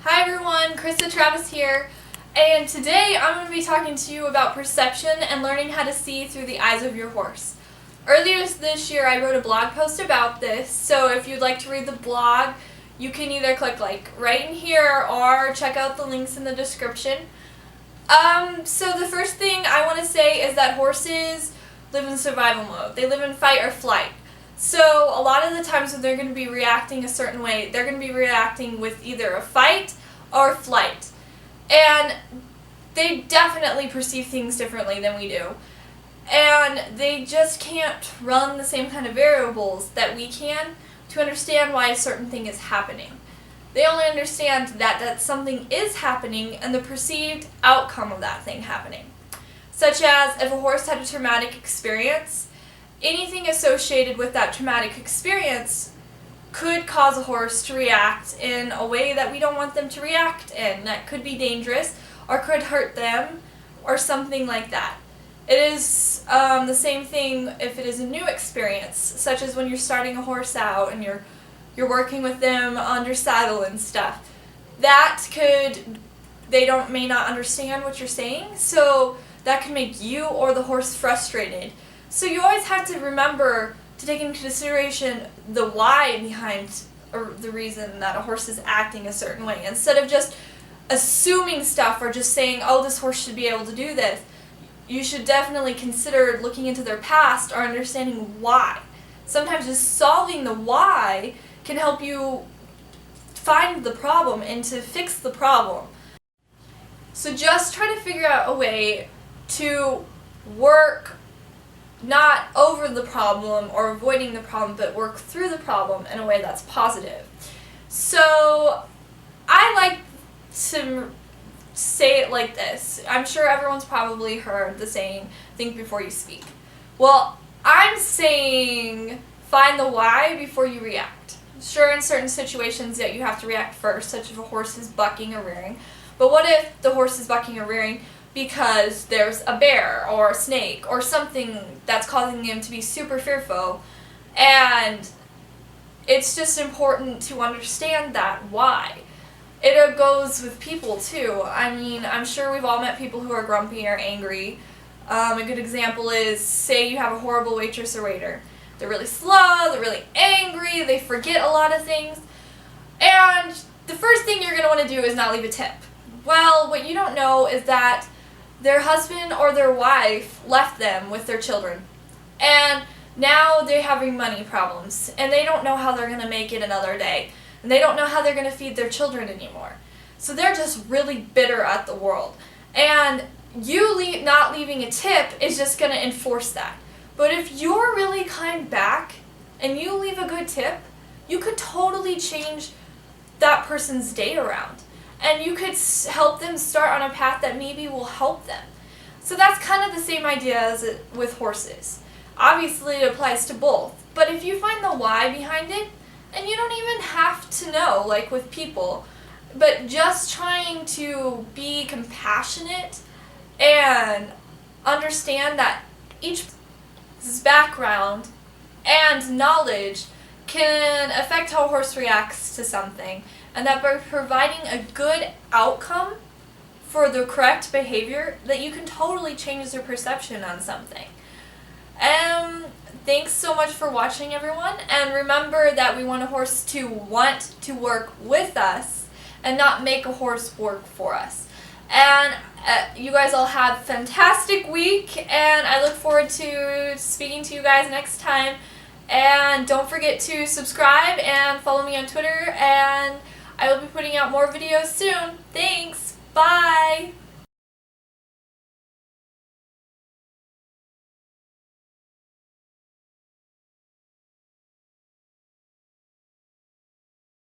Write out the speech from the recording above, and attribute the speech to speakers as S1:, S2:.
S1: Hi everyone, Karissa here, and today I'm going to be talking to you about perception and learning how to see through the eyes of your horse. Earlier this year I wrote a blog post about this, so if you'd like to read the blog, you can either click right in here or check out the links in the description. So the first thing I want to say is that horses live in survival mode. They live in fight or flight. So a lot of the times when they're going to be reacting a certain way, they're going to be reacting with either a fight or flight. And they definitely perceive things differently than we do. And they just can't run the same kind of variables that we can to understand why a certain thing is happening. They only understand that something is happening and the perceived outcome of that thing happening. Such as if a horse had a traumatic experience, anything associated with that traumatic experience could cause a horse to react in a way that we don't want them to react in. That could be dangerous or could hurt them or something like that. It is the same thing if it is a new experience, such as when you're starting a horse out and you're working with them under saddle and stuff. They may not understand what you're saying, so that can make you or the horse frustrated. So you always have to remember to take into consideration the why behind or the reason that a horse is acting a certain way. Instead of just assuming stuff or just saying, oh, this horse should be able to do this, you should definitely consider looking into their past or understanding why. Sometimes just solving the why can help you find the problem and to fix the problem. So just try to figure out a way to work not over the problem or avoiding the problem, but work through the problem in a way that's positive. So I like to say it like this. I'm sure everyone's probably heard the saying, think before you speak. Well, I'm saying find the why before you react. Sure, in certain situations that you have to react first, such as if a horse is bucking or rearing. But what if the horse is bucking or rearing because there's a bear or a snake or something that's causing them to be super fearful? And it's just important to understand that why. It goes with people too. I mean, I'm sure we've all met people who are grumpy or angry. A good example is, say you have a horrible waitress or waiter. They're really slow, they're really angry, they forget a lot of things. And the first thing you're going to want to do is not leave a tip. Well, what you don't know is that their husband or their wife left them with their children. And now they're having money problems. And they don't know how they're going to make it another day. And they don't know how they're going to feed their children anymore. So they're just really bitter at the world. And you not leaving a tip is just going to enforce that. But if you're really kind back and you leave a good tip, you could totally change that person's day around. And you could help them start on a path that maybe will help them. So that's kind of the same idea as with horses. Obviously it applies to both. But if you find the why behind it, and you don't even have to know, like with people, but just trying to be compassionate and understand that each background and knowledge can affect how a horse reacts to something, and that by providing a good outcome for the correct behavior, that you can totally change their perception on something. Thanks so much for watching, everyone, and remember that we want a horse to want to work with us and not make a horse work for us. And you guys all have a fantastic week, and I look forward to speaking to you guys next time. And don't forget to subscribe and follow me on Twitter, and I will be putting out more videos soon. Thanks. Bye.